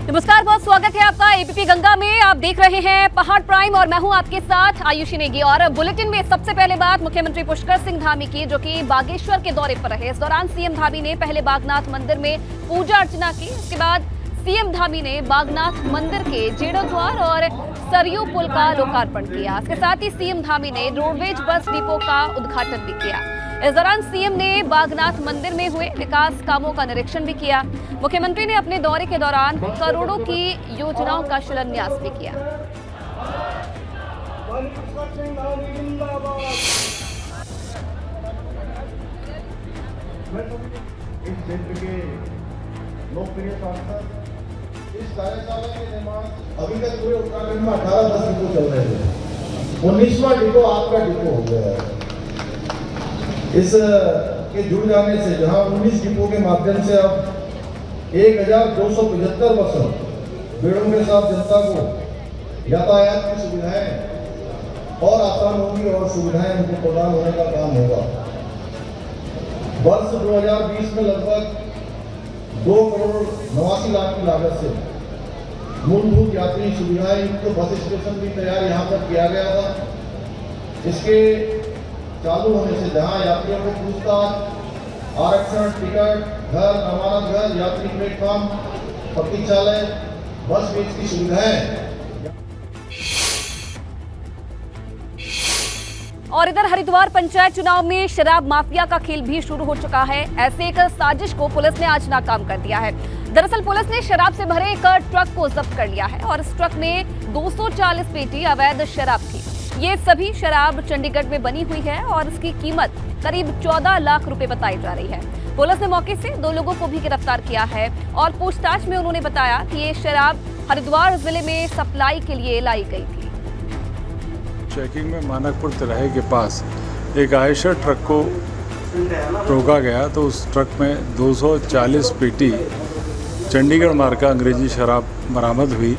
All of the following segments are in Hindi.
नमस्कार, बहुत स्वागत है आपका एबीपी गंगा में। आप देख रहे हैं पहाड़ प्राइम और मैं हूं आपके साथ आयुषी नेगी। और बुलेटिन में सबसे पहले बात मुख्यमंत्री पुष्कर सिंह धामी की, जो कि बागेश्वर के दौरे पर रहे। इस दौरान सीएम धामी ने पहले बागनाथ मंदिर में पूजा अर्चना की। इसके बाद सीएम धामी ने बागनाथ मंदिर के जीर्णोद्वार और सरयू पुल का लोकार्पण किया। इसके साथ ही सीएम धामी ने रोडवेज बस डिपो का उद्घाटन भी किया। इस दौरान सीएम ने बागनाथ मंदिर में हुए विकास कामों का निरीक्षण भी किया। मुख्यमंत्री ने अपने दौरे के दौरान करोड़ों की योजनाओं का शिलान्यास भी किया। इस क्षेत्र के लोकप्रिय सांसद इस कार्यशाला के निर्माण अभी तक पूरे उत्तराखंड में 18-10 डिपो चल रहे थे। 19वां डिपो आपका डिपो हो गया है। इस के जुड़ जाने से जहां 19 डिपो के माध्यम से अब 1275 बसों बेड़ों के साथ जनता को यातायात की सुविधाएं और आसान होंगी और सुविधाएं उनको प्रदान होने का काम होगा। वर्ष 2020 में लगभग 2 करोड़ 89 लाख की लागत से मूलभूत यात्री सुविधाएं युक्त बस स्टेशन भी तैयार यहाँ पर किया गया था। इसके चालू होने से जहां यात्रियों को पूछताछ, आरक्षण, टिकट, घर, अमानत घर, यात्री प्लेटफॉर्म, प्रतीक्षालय, बस वेज की सुविधाएं। और इधर हरिद्वार पंचायत चुनाव में शराब माफिया का खेल भी शुरू हो चुका है। ऐसे एक साजिश को पुलिस ने आज नाकाम कर दिया है। दरअसल पुलिस ने शराब से भरे एक ट्रक को जब्त कर लिया है और इस ट्रक में 240 पेटी अवैध शराब थी। ये सभी शराब चंडीगढ़ में बनी हुई है और इसकी कीमत करीब 14 लाख रुपए बताई जा रही है। पुलिस ने मौके से 2 लोगों को भी गिरफ्तार किया है और पूछताछ में उन्होंने बताया कि ये शराब हरिद्वार जिले में सप्लाई के लिए लाई गई थी। चेकिंग में मानकपुर तिराहे के पास एक आयशर ट्रक को रोका गया तो उस ट्रक में 240 पेटी चंडीगढ़ मार्का अंग्रेजी शराब बरामद हुई।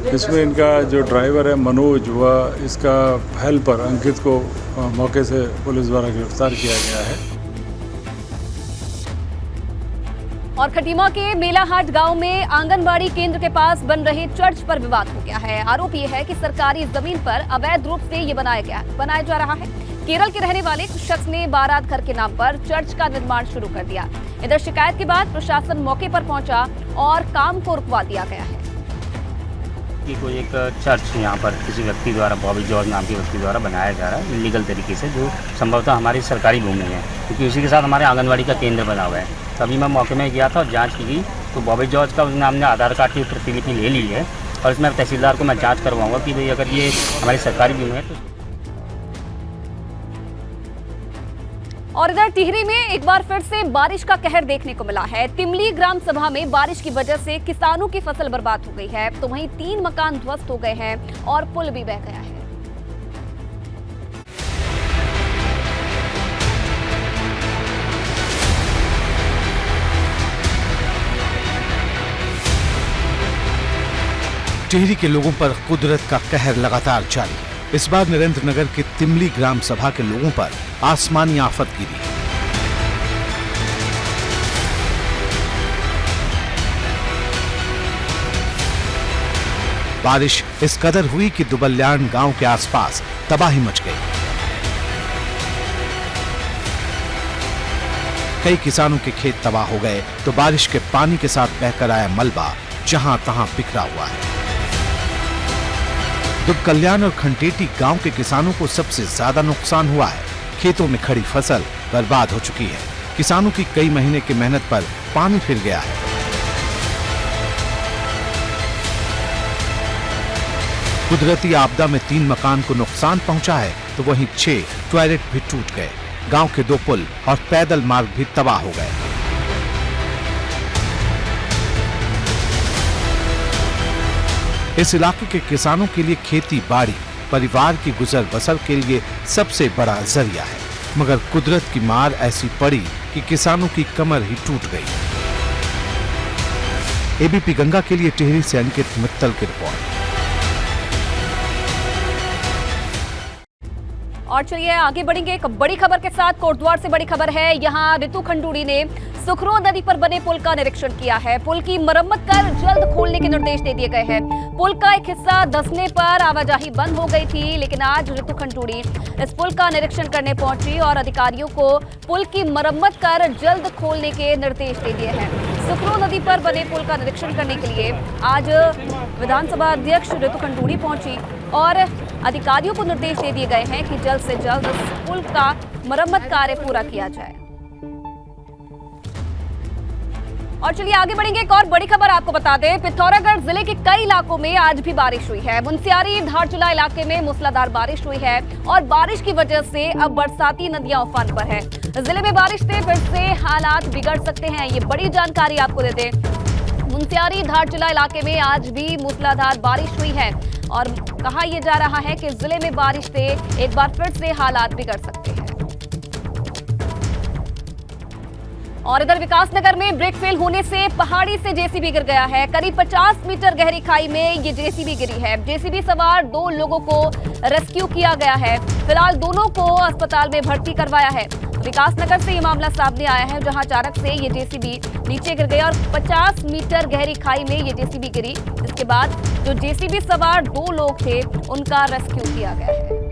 इसमें इनका जो ड्राइवर है मनोज, वह इसका हेल्पर अंकित को मौके से पुलिस द्वारा गिरफ्तार किया गया है। और खटीमा के मेलाहाट गांव में आंगनबाड़ी केंद्र के पास बन रहे चर्च पर विवाद हो गया है। आरोप यह है कि सरकारी जमीन पर अवैध रूप से ये बनाया जा रहा है। केरल के रहने वाले कुछ शख्स ने बारात घर के नाम पर चर्च का निर्माण शुरू कर दिया। इधर शिकायत के बाद प्रशासन मौके पर पहुंचा और काम को रुकवा दिया गया है। कि कोई एक चर्च यहाँ पर किसी व्यक्ति द्वारा, बॉबी जॉर्ज नाम के व्यक्ति द्वारा बनाया जा रहा है इलीगल तरीके से, जो संभवतः हमारी सरकारी भूमि है, क्योंकि उसी के साथ हमारे आंगनवाड़ी का केंद्र बना हुआ है। तभी मैं मौके में गया था और जांच की गई तो बॉबी जॉर्ज का उसने हमने आधार कार्ड की प्रतिलिपि ले ली है और इसमें तहसीलदार को मैं जाँच करवाऊँगा कि भाई अगर ये हमारी सरकारी भूमि है तो। और इधर टिहरी में एक बार फिर से बारिश का कहर देखने को मिला है। तिमली ग्राम सभा में बारिश की वजह से किसानों की फसल बर्बाद हो गई है, तो वहीं 3 मकान ध्वस्त हो गए हैं और पुल भी बह गया है। टिहरी के लोगों पर कुदरत का कहर लगातार जारी है। इस बार नरेंद्र नगर के तिमली ग्राम सभा के लोगों पर आसमानी आफत गिरी। बारिश इस कदर हुई कि दुबल्याण गांव के आसपास तबाही मच गई। कई किसानों के खेत तबाह हो गए तो बारिश के पानी के साथ बहकर आया मलबा जहां तहां बिखरा हुआ है। दुबकल्याण और खंडेटी गांव के किसानों को सबसे ज्यादा नुकसान हुआ है। खेतों में खड़ी फसल बर्बाद हो चुकी है। किसानों की कई महीने की मेहनत पर पानी फिर गया है। कुदरती आपदा में 3 मकान को नुकसान पहुंचा है तो वहीं 6 टॉयलेट भी टूट गए। गांव के 2 पुल और पैदल मार्ग भी तबाह हो गए। इस इलाके के किसानों के लिए खेती बाड़ी परिवार की गुजर बसर के लिए सबसे बड़ा जरिया है, मगर कुदरत की मार ऐसी पड़ी कि किसानों की कमर ही टूट गई। एबीपी गंगा के लिए टिहरी से अंकित मित्तल की रिपोर्ट। और चलिए आगे बढ़ेंगे एक बड़ी खबर के साथ। कोटद्वार से बड़ी खबर है। यहाँ रितु खंडूड़ी ने सुखरो नदी पर बने पुल का निरीक्षण किया है। पुल की मरम्मत कर जल्द खोलने के निर्देश दे दिए गए हैं। पुल का एक हिस्सा धंसने पर आवाजाही बंद हो गई थी, लेकिन आज ऋतु खंडूड़ी इस पुल का निरीक्षण करने पहुंची और अधिकारियों को पुल की मरम्मत कर जल्द खोलने के निर्देश दे दिए हैं। सुखरो नदी पर बने पुल का निरीक्षण करने के लिए आज विधानसभा अध्यक्ष ऋतु खंडूड़ी पहुंची और अधिकारियों को निर्देश दे दिए गए हैं कि जल्द से जल्द इस पुल का मरम्मत कार्य पूरा किया जाए। और चलिए आगे बढ़ेंगे। एक और बड़ी खबर आपको बता दें, पिथौरागढ़ जिले के कई इलाकों में आज भी बारिश हुई है। मुनस्यारी धारचूला इलाके में मूसलाधार बारिश हुई है और बारिश की वजह से अब बरसाती नदियां उफान पर है। जिले में बारिश से फिर से हालात बिगड़ सकते हैं, ये बड़ी जानकारी आपको दे दें। मुनस्यारी धारचूला इलाके में आज भी मूसलाधार बारिश हुई है और कहा यह जा रहा है कि जिले में बारिश से एक बार फिर से हालात बिगड़ सकते हैं। और इधर विकासनगर में ब्रेक फेल होने से पहाड़ी से जेसीबी गिर गया है। करीब 50 मीटर गहरी खाई में ये जेसीबी गिरी है। जेसीबी सवार 2 लोगों को रेस्क्यू किया गया है। फिलहाल दोनों को अस्पताल में भर्ती करवाया है। विकासनगर से ये मामला सामने आया है, जहां अचानक से ये जेसीबी नीचे गिर गया और 50 मीटर गहरी खाई में ये जेसीबी गिरी। इसके बाद जो जेसीबी सवार 2 लोग थे उनका रेस्क्यू किया गया है।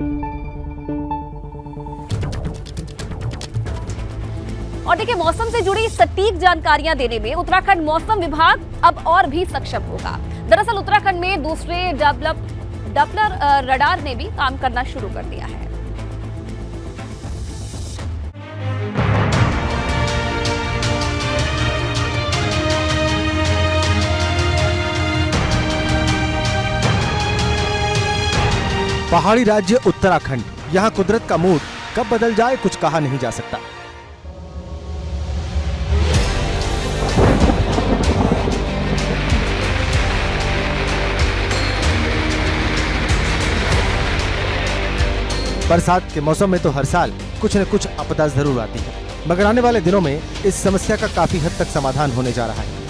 और देखिए, मौसम से जुड़ी सटीक जानकारियां देने में उत्तराखंड मौसम विभाग अब और भी सक्षम होगा। दरअसल उत्तराखंड में दूसरे डॉपलर रडार ने भी काम करना शुरू कर दिया है। पहाड़ी राज्य उत्तराखंड, यहाँ कुदरत का मूड कब बदल जाए कुछ कहा नहीं जा सकता। बरसात के मौसम में तो हर साल कुछ न कुछ आपदा जरूर आती है, मगर आने वाले दिनों में इस समस्या का काफी हद तक समाधान होने जा रहा है।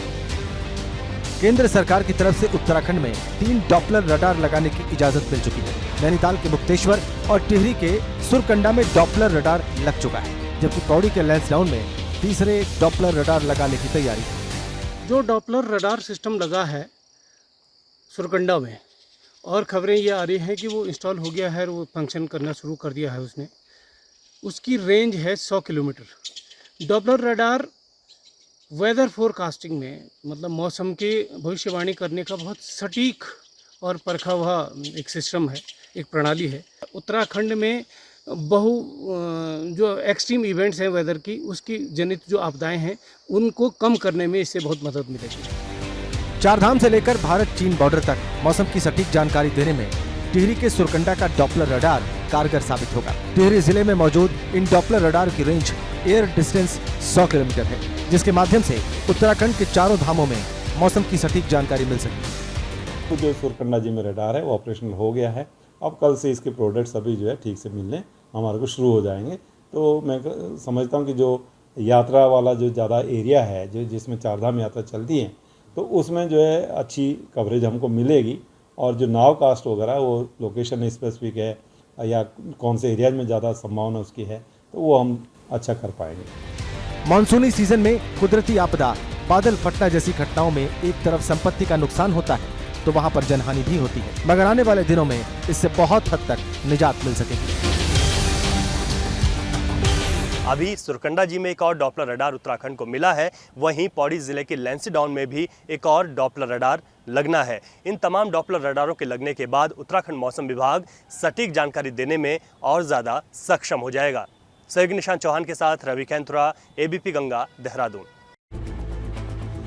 केंद्र सरकार की तरफ से उत्तराखंड में 3 डॉपलर रडार लगाने की इजाजत मिल चुकी है। नैनीताल के मुक्तेश्वर और टिहरी के सुरकंडा में डॉपलर रडार लग चुका है, जबकि पौड़ी के लैंसडाउन में तीसरे डॉपलर रडार लगाने की तैयारी है। जो डॉपलर रडार सिस्टम लगा है सुरकंडा में, और खबरें ये आ रही हैं कि वो इंस्टॉल हो गया है, वो फंक्शन करना शुरू कर दिया है उसने। उसकी रेंज है 100 kilometre. Doppler radar weather forecasting में, मतलब मौसम की भविष्यवाणी करने का बहुत सटीक और परखा हुआ एक सिस्टम है, एक प्रणाली है। उत्तराखंड में जो एक्सट्रीम इवेंट्स हैं वेदर की, उसकी जनित जो आपदाएं हैं उनको कम करने में इससे बहुत मदद मिलेगी। चारधाम से लेकर भारत चीन बॉर्डर तक मौसम की सटीक जानकारी देने में टिहरी के सुरकंडा का डॉपलर रडार कारगर साबित होगा। टिहरी जिले में मौजूद इन डॉपलर रडार की रेंज एयर डिस्टेंस 100 किलोमीटर है, जिसके माध्यम से उत्तराखंड के चारों धामों में मौसम की सटीक जानकारी मिल सकेगी। तो जो सुरकंडा जी में रडार है वो ऑपरेशनल हो गया है। अब कल से इसके प्रोडक्ट सभी जो है ठीक से मिलने हमारे को शुरू हो जाएंगे। तो मैं समझता हूँ कि जो यात्रा वाला जो ज़्यादा एरिया है, जो जिसमें चारधाम यात्रा चलती है, तो उसमें जो है अच्छी कवरेज हमको मिलेगी। और जो नाव कास्ट वगैरह वो लोकेशन स्पेसिफिक है या कौन से एरियाज में ज़्यादा संभावना उसकी है, तो वो हम अच्छा कर पाएंगे। मानसूनी सीजन में कुदरती आपदा, बादल फटना जैसी घटनाओं में एक तरफ संपत्ति का नुकसान होता है तो वहां पर जनहानि भी होती है, मगर आने वाले दिनों में इससे बहुत हद तक निजात मिल सकेगी। अभी सुरकंडा जी में एक और डॉपलर रडार उत्तराखंड को मिला है, वहीं पौड़ी जिले के लैंसडाउन में भी एक और डॉपलर रडार लगना है। इन तमाम डॉपलर रडारों के लगने के बाद उत्तराखंड मौसम विभाग सटीक जानकारी देने में और ज़्यादा सक्षम हो जाएगा। सहयोगी निशांत चौहान के साथ रवि कैंथुरा, एबीपी गंगा, देहरादून।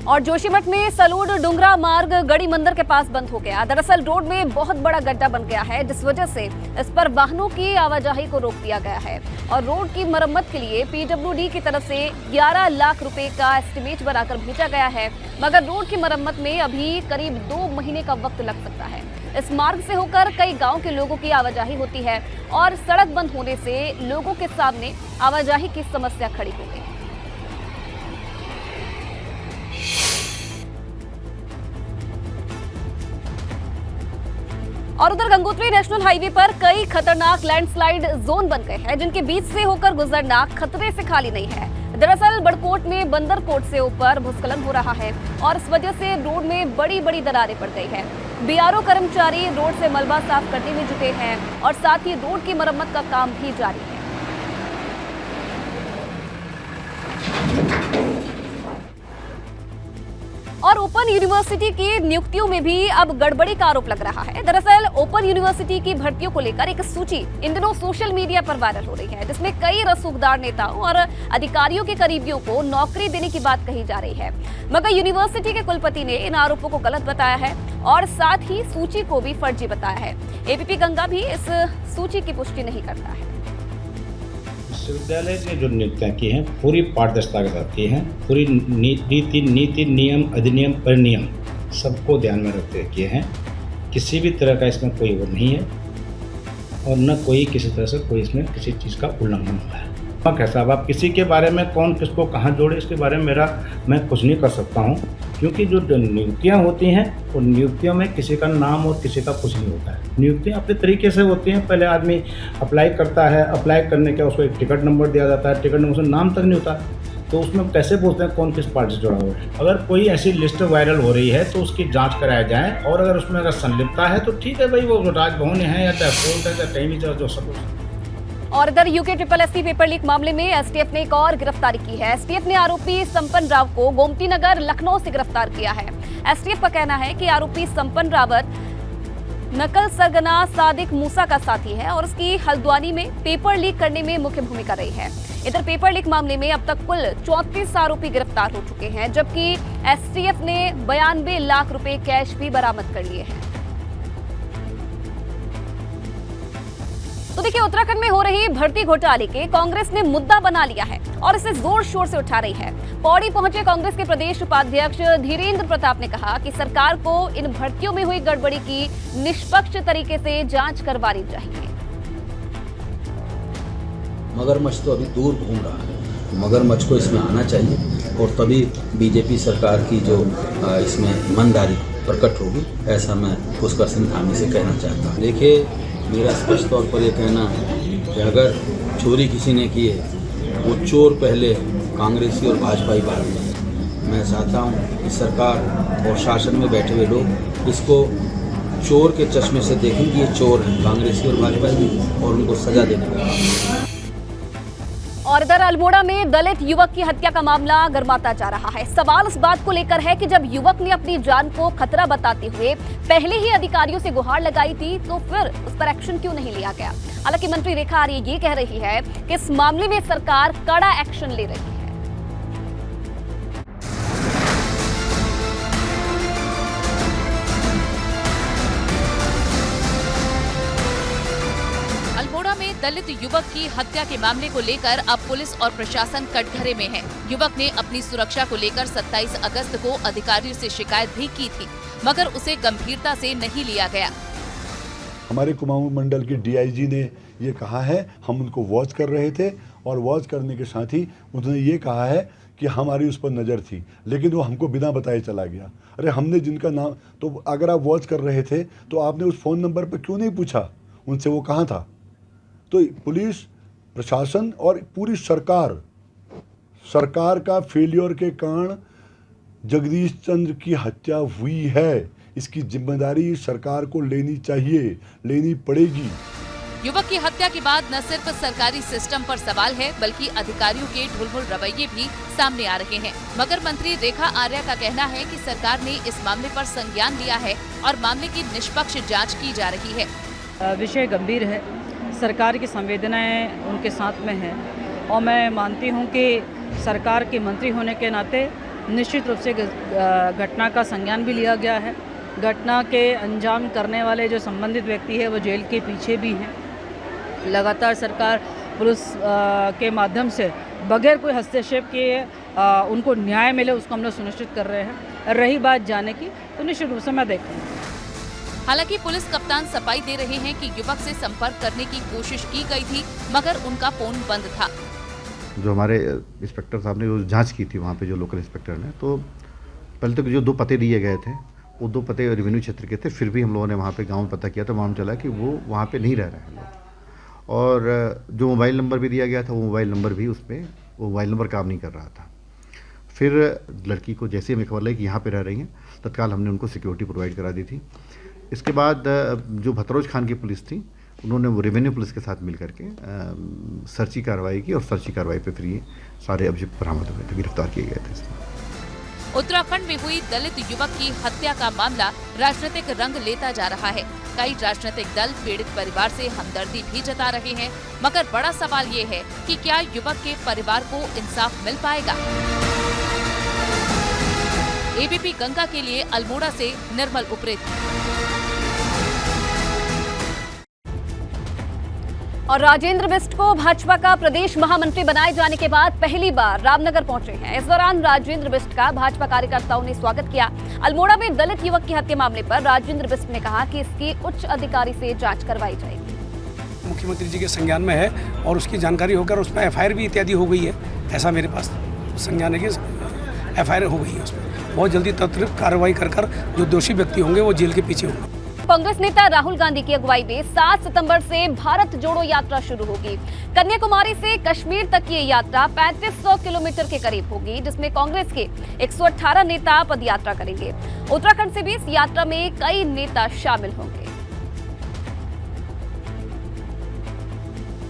और जोशीमठ में सलूड डुंगरा मार्ग गड़ी मंदिर के पास बंद हो गया। दरअसल रोड में बहुत बड़ा गड्ढा बन गया है, जिस वजह से इस पर वाहनों की आवाजाही को रोक दिया गया है। और रोड की मरम्मत के लिए पीडब्ल्यूडी की तरफ से 11 लाख रुपए का एस्टिमेट बनाकर भेजा गया है, मगर रोड की मरम्मत में अभी करीब 2 महीने का वक्त लग सकता है। इस मार्ग से होकर कई गाँव के लोगों की आवाजाही होती है और सड़क बंद होने से लोगों के सामने आवाजाही की समस्या खड़ी हो गई। और उधर गंगोत्री नेशनल हाईवे पर कई खतरनाक लैंडस्लाइड जोन बन गए हैं, जिनके बीच से होकर गुजरना खतरे से खाली नहीं है। दरअसल बड़कोट में बंदरकोट से ऊपर भूस्खलन हो रहा है और इस वजह से रोड में बड़ी बड़ी दरारें पड़ गई है। बीआरओ कर्मचारी रोड से मलबा साफ करने में जुटे हैं और साथ ही रोड की मरम्मत का काम भी जारी है। और ओपन यूनिवर्सिटी की नियुक्तियों में भी अब गड़बड़ी का आरोप लग रहा है। दरअसल ओपन यूनिवर्सिटी की भर्तियों को लेकर एक सूची इन दिनों सोशल मीडिया पर वायरल हो रही है, जिसमें कई रसूखदार नेताओं और अधिकारियों के करीबियों को नौकरी देने की बात कही जा रही है। मगर यूनिवर्सिटी के कुलपति ने इन आरोपों को गलत बताया है और साथ ही सूची को भी फर्जी बताया है। एबीपी गंगा भी इस सूची की पुष्टि नहीं करता है। विश्वविद्यालय ने जो नियुक्तियाँ की हैं पूरी पारदर्शिता के साथ की हैं, पूरी नीति नियम अधिनियम परिनियम सबको ध्यान में रखते किए हैं। किसी भी तरह का इसमें कोई वो नहीं है और न कोई किसी तरह से कोई इसमें किसी चीज़ का उल्लंघन हुआ है। साहब, आप किसी के बारे में कौन किसको कहाँ जोड़े इसके बारे में मैं कुछ नहीं कर सकता हूँ, क्योंकि जो नियुक्तियाँ होती हैं वो नियुक्तियों में किसी का नाम और किसी का कुछ नहीं होता है। नियुक्तियाँ अपने तरीके से होती हैं। पहले आदमी अप्लाई करता है, अप्लाई करने के उसको एक टिकट नंबर दिया जाता है, टिकट नंबर से नाम तक नहीं होता, तो उसमें कैसे पूछते हैं कौन किस पार्टी से जुड़ा हुआ है। अगर कोई ऐसी लिस्ट वायरल हो रही है तो उसकी जाँच कराया जाए और अगर उसमें अगर संलिप्तता है तो ठीक है भाई, वो राजभवन है या कोर्ट है या कहीं भी जो सब। और इधर यूके SSSC पेपर लीक मामले में एसटीएफ ने एक और गिरफ्तारी की है। एसटीएफ ने आरोपी संपन्न राव को गोमती नगर लखनऊ से गिरफ्तार किया है। एसटीएफ का कहना है कि आरोपी संपन्न रावत नकल सरगना सादिक मूसा का साथी है और उसकी हल्द्वानी में पेपर लीक करने में मुख्य भूमिका रही है। इधर पेपर लीक मामले में अब तक कुल 34 आरोपी गिरफ्तार हो चुके हैं, जबकि एसटीएफ ने 92 लाख रुपए कैश भी बरामद कर लिए हैं। तो देखिए, उत्तराखंड में हो रही भर्ती घोटाले के कांग्रेस ने मुद्दा बना लिया है और इसे जोर शोर से उठा रही है। पौड़ी पहुंचे कांग्रेस के प्रदेश उपाध्यक्ष धीरेन्द्र प्रताप ने कहा कि सरकार को इन भर्तियों में हुई गड़बड़ी की निष्पक्ष तरीके से जांच करवानी चाहिए। मगरमच्छ तो अभी दूर घूम रहा है, मगरमच्छ को इसमें आना चाहिए और तभी बीजेपी सरकार की जो इसमें ईमानदारी प्रकट होगी, ऐसा मैं पुष्कर सिंह धामी से कहना चाहता हूँ। देखिए, मेरा स्पष्ट तौर पर यह कहना है कि अगर चोरी किसी ने की है वो चोर पहले कांग्रेसी और भाजपाई बाद में। मैं चाहता हूँ कि सरकार और शासन में बैठे हुए लोग इसको चोर के चश्मे से देखें कि ये चोर हैं, कांग्रेसी और भाजपाई भी, और उनको सजा देने का। और इधर अल्मोड़ा में दलित युवक की हत्या का मामला गर्माता जा रहा है। सवाल इस बात को लेकर है कि जब युवक ने अपनी जान को खतरा बताते हुए पहले ही अधिकारियों से गुहार लगाई थी तो फिर उस पर एक्शन क्यों नहीं लिया गया। हालांकि मंत्री रेखा आर्य ये कह रही है कि इस मामले में सरकार कड़ा एक्शन ले रही है। दलित युवक की हत्या के मामले को लेकर अब पुलिस और प्रशासन कटघरे में है। युवक ने अपनी सुरक्षा को लेकर 27 अगस्त को अधिकारियों से शिकायत भी की थी, मगर उसे गंभीरता से नहीं लिया गया। हमारे कुमाऊं मंडल की डीआईजी ने ये कहा है, हम उनको वॉच कर रहे थे और वॉच करने के साथ ही उन्होंने ये कहा है कि हमारी उस पर नज़र थी, लेकिन वो हमको बिना बताए चला गया। अरे हमने जिनका नाम, तो अगर आप वॉच कर रहे थे तो आपने उस फ़ोन नंबर पर क्यों नहीं पूछा उनसे वो कहाँ था। तो पुलिस प्रशासन और पूरी सरकार का फेलियर के कारण जगदीश चंद्र की हत्या हुई है। इसकी जिम्मेदारी सरकार को लेनी चाहिए, लेनी पड़ेगी। युवक की हत्या के बाद न सिर्फ सरकारी सिस्टम पर सवाल है, बल्कि अधिकारियों के ढुलमुल रवैये भी सामने आ रहे हैं। मगर मंत्री रेखा आर्य का कहना है कि सरकार ने इस मामले पर संज्ञान लिया है और मामले की निष्पक्ष जाँच की जा रही है। विषय गंभीर है, सरकार की संवेदनाएं उनके साथ में है और मैं मानती हूं कि सरकार के मंत्री होने के नाते निश्चित रूप से घटना का संज्ञान भी लिया गया है। घटना के अंजाम करने वाले जो संबंधित व्यक्ति है वो जेल के पीछे भी हैं। लगातार सरकार पुलिस के माध्यम से बगैर कोई हस्तक्षेप के उनको न्याय मिले, उसको हम लोग सुनिश्चित कर रहे हैं। रही बात जाने की, तो निश्चित रूप से मैं देखूँगी। हालांकि पुलिस कप्तान सफाई दे रहे हैं कि युवक से संपर्क करने की कोशिश की गई थी, मगर उनका फोन बंद था। जो हमारे इंस्पेक्टर साहब ने जो जांच की थी वहाँ पे, जो लोकल इंस्पेक्टर ने, तो पहले तो जो 2 पते दिए गए थे वो 2 पते रेवेन्यू क्षेत्र के थे। फिर भी हम लोगों ने वहाँ पे गाँव में पता किया तो मालूम चला कि वो वहाँ पे नहीं रह रहे हैं लोग, और जो मोबाइल नंबर भी दिया गया था वो मोबाइल नंबर भी उस पर वो मोबाइल नंबर काम नहीं कर रहा था। फिर लड़की को जैसे हमें खबर लगी कि यहाँ पे रह रही हैं, तत्काल हमने उनको सिक्योरिटी प्रोवाइड करा दी थी। इसके बाद जो भतरोज खान की पुलिस थी, उन्होंने वो रेवेन्यू पुलिस के साथ मिल करके सर्ची कार्रवाई की और सर्ची कार्रवाई पे फिर ये सारे अभियुक्त बरामद हुए थे, गिरफ्तार किए गए थे इसमें। उत्तराखंड में हुई दलित युवक की हत्या का मामला राजनीतिक रंग लेता जा रहा है। कई राजनीतिक दल पीड़ित परिवार से हमदर्दी भी जता रहे हैं, मगर बड़ा सवाल ये है कि क्या युवक के परिवार को इंसाफ मिल पाएगा। एबीपी गंगा के लिए अल्मोड़ा से निर्मल उप्रेती। और राजेंद्र बिष्ट को भाजपा का प्रदेश महामंत्री बनाए जाने के बाद पहली बार रामनगर पहुंचे हैं। इस दौरान राजेंद्र बिष्ट का भाजपा कार्यकर्ताओं ने स्वागत किया। अल्मोड़ा में दलित युवक की हत्या मामले पर राजेंद्र बिष्ट ने कहा कि इसकी उच्च अधिकारी से जांच करवाई जाएगी। मुख्यमंत्री जी के संज्ञान में है और उसकी जानकारी होकर उसमें एफआईआर भी इत्यादि हो गई है, ऐसा मेरे पास संज्ञान है कि एफआईआर हो गई है। उसमें बहुत जल्दी त्वरित कार्रवाई कर जो दोषी व्यक्ति होंगे वो जेल के पीछे होंगे। कांग्रेस नेता राहुल गांधी की अगुवाई में 7 सितंबर से भारत जोड़ो यात्रा शुरू होगी। कन्याकुमारी से कश्मीर तक ये यात्रा 3500 किलोमीटर के करीब होगी, जिसमें कांग्रेस के 118 नेता पदयात्रा करेंगे। उत्तराखंड से भी इस यात्रा में कई नेता शामिल होंगे।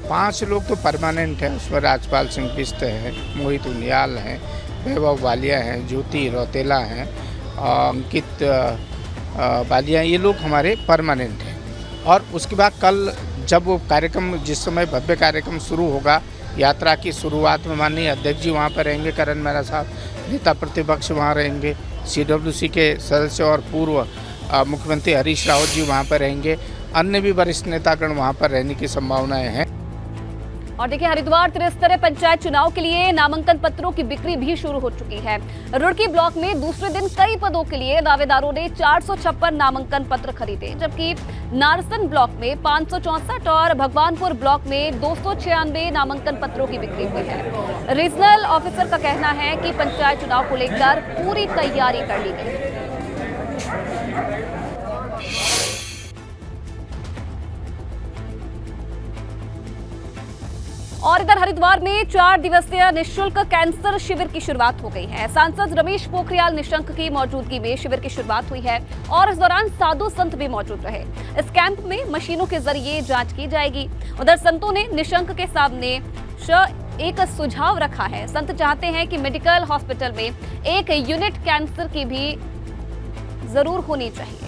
5 लोग तो परमानेंट है, उसमें राजपाल सिंह बिष्ट है, मोहित उनियाल हैं, वैभव वालिया हैं, ज्योति रौतेला हैं, अंकित बालिया, ये लोग हमारे परमानेंट हैं। और उसके बाद कल जब वो कार्यक्रम, जिस समय भव्य कार्यक्रम शुरू होगा, यात्रा की शुरुआत में माननीय अध्यक्ष जी वहाँ पर रहेंगे, करण मेहरा साहब नेता प्रतिपक्ष वहाँ रहेंगे, CWC के सदस्य और पूर्व मुख्यमंत्री हरीश रावत जी वहाँ पर रहेंगे, अन्य भी वरिष्ठ नेतागण वहाँ पर रहने की संभावनाएं हैं। और देखिए, हरिद्वार त्रिस्तरीय पंचायत चुनाव के लिए नामांकन पत्रों की बिक्री भी शुरू हो चुकी है। रुड़की ब्लॉक में दूसरे दिन कई पदों के लिए दावेदारों ने 456 नामांकन पत्र खरीदे, जबकि नारसन ब्लॉक में 564 और भगवानपुर ब्लॉक में 296 नामांकन पत्रों की बिक्री हुई है। रीजनल ऑफिसर का कहना है कि पंचायत चुनाव को लेकर पूरी तैयारी कर ली गई है। और इधर हरिद्वार में 4 दिवसीय निःशुल्क कैंसर शिविर की शुरुआत हो गई है। सांसद रमेश पोखरियाल निशंक की मौजूदगी में शिविर की शुरुआत हुई है और इस दौरान साधु संत भी मौजूद रहे। इस कैंप में मशीनों के जरिए जांच की जाएगी। उधर संतों ने निशंक के सामने एक सुझाव रखा है। संत चाहते हैं कि मेडिकल हॉस्पिटल में एक यूनिट कैंसर की भी जरूर होनी चाहिए।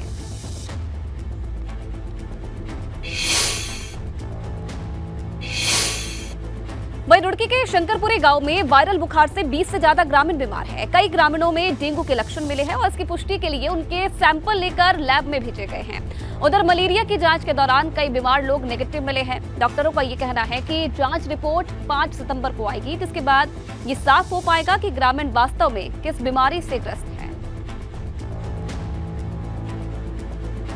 वहीं रुड़की के शंकरपुरी गांव में वायरल बुखार से 20 से ज्यादा ग्रामीण बीमार हैं। कई ग्रामीणों में डेंगू के लक्षण मिले हैं और इसकी पुष्टि के लिए उनके सैंपल लेकर लैब में भेजे गए हैं। उधर मलेरिया की जांच के दौरान कई बीमार लोग नेगेटिव मिले हैं। डॉक्टरों का ये कहना है कि जांच रिपोर्ट 5 सितंबर को आएगी, जिसके बाद ये साफ हो पाएगा कि ग्रामीण वास्तव में किस बीमारी से ग्रस्त है।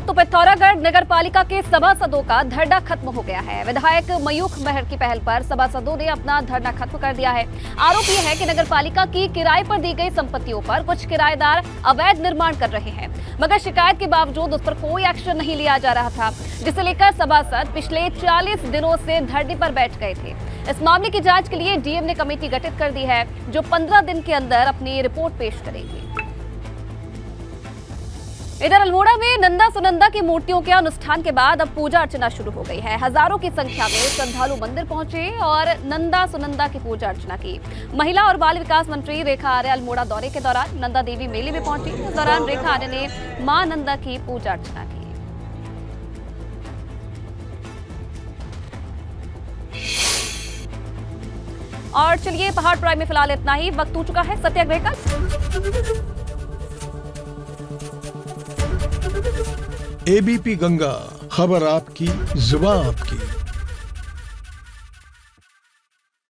तो पिथौरागढ़ नगर पालिका के सभासदों का धरना खत्म हो गया है। विधायक मयूख महर की पहल पर सभासदों ने अपना धरना खत्म कर दिया है। आरोप यह है कि नगर पालिका की किराए पर दी गई संपत्तियों पर कुछ किराएदार अवैध निर्माण कर रहे हैं, मगर शिकायत के बावजूद उस पर कोई एक्शन नहीं लिया जा रहा था, जिसे लेकर सभासद पिछले 40 दिनों से धरने पर बैठ गए थे। इस मामले की जांच के लिए डीएम ने कमेटी गठित कर दी है, जो 15 दिन के अंदर अपनी रिपोर्ट पेश करेगी। इधर अल्मोड़ा में नंदा सुनंदा की मूर्तियों के अनुष्ठान के बाद अब पूजा अर्चना शुरू हो गई है। हजारों की संख्या में श्रद्धालु मंदिर पहुंचे और नंदा सुनंदा की पूजा अर्चना की। महिला और बाल विकास मंत्री रेखा आर्य अल्मोड़ा दौरे के दौरान नंदा देवी मेले में पहुंची। इस दौरान रेखा आर्य ने मां नंदा की पूजा अर्चना की। और चलिए, पहाड़ प्राइम में फिलहाल इतना ही। वक्त हो चुका है सत्याग्रह का। एबीपी गंगा, खबर आपकी, जुबान आपकी।